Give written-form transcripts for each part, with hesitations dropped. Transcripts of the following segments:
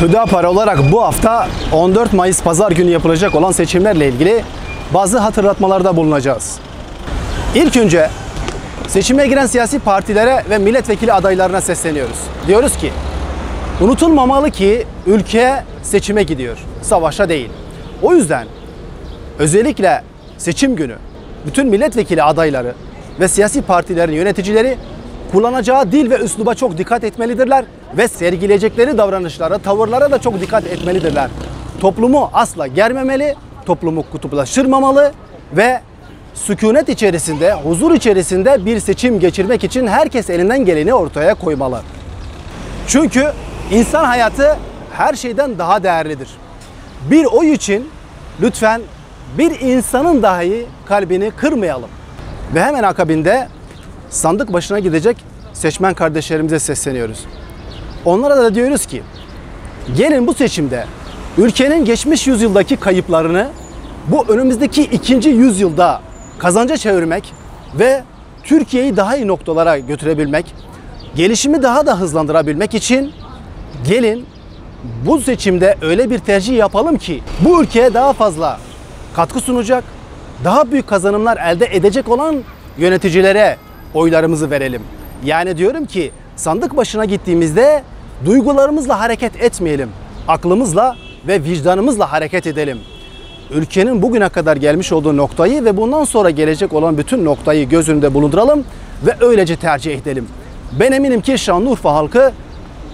Hüdapar olarak bu hafta 14 Mayıs Pazar günü yapılacak olan seçimlerle ilgili bazı hatırlatmalarda bulunacağız. İlk önce seçime giren siyasi partilere ve milletvekili adaylarına sesleniyoruz. Diyoruz ki, unutulmamalı ki ülke seçime gidiyor, savaşa değil. O yüzden özellikle seçim günü bütün milletvekili adayları ve siyasi partilerin yöneticileri kullanacağı dil ve üsluba çok dikkat etmelidirler ve sergileyecekleri davranışlara, tavırlara da çok dikkat etmelidirler. Toplumu asla germemeli, toplumu kutuplaştırmamalı ve sükunet içerisinde, huzur içerisinde bir seçim geçirmek için herkes elinden geleni ortaya koymalı. Çünkü insan hayatı her şeyden daha değerlidir. Bir oy için lütfen bir insanın dahi kalbini kırmayalım. Ve hemen akabinde sandık başına gidecek seçmen kardeşlerimize sesleniyoruz. Onlara da diyoruz ki, gelin bu seçimde ülkenin geçmiş yüzyıldaki kayıplarını bu önümüzdeki 2. yüzyılda kazanca çevirmek ve Türkiye'yi daha iyi noktalara götürebilmek, gelişimi daha da hızlandırabilmek için gelin bu seçimde öyle bir tercih yapalım ki bu ülkeye daha fazla katkı sunacak, daha büyük kazanımlar elde edecek olan yöneticilere oylarımızı verelim. Yani diyorum ki sandık başına gittiğimizde duygularımızla hareket etmeyelim. Aklımızla ve vicdanımızla hareket edelim. Ülkenin bugüne kadar gelmiş olduğu noktayı ve bundan sonra gelecek olan bütün noktayı göz önünde bulunduralım ve öylece tercih edelim. Ben eminim ki Şanlıurfa halkı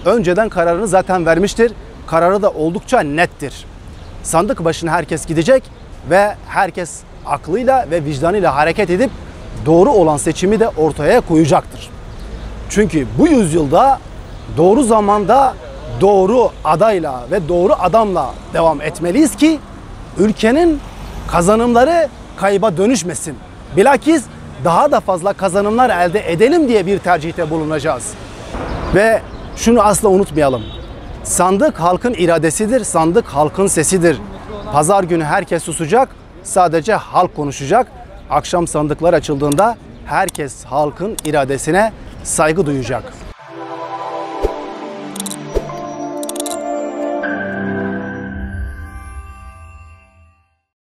önceden kararını zaten vermiştir. Kararı da oldukça nettir. Sandık başına herkes gidecek ve herkes aklıyla ve vicdanıyla hareket edip doğru olan seçimi de ortaya koyacaktır. Çünkü bu yüzyılda doğru zamanda doğru adayla ve doğru adamla devam etmeliyiz ki ülkenin kazanımları kayba dönüşmesin. Bilakis daha da fazla kazanımlar elde edelim diye bir tercihte bulunacağız. Ve şunu asla unutmayalım. Sandık halkın iradesidir, sandık halkın sesidir. Pazar günü herkes susacak, sadece halk konuşacak. Akşam sandıklar açıldığında herkes halkın iradesine saygı duyacak.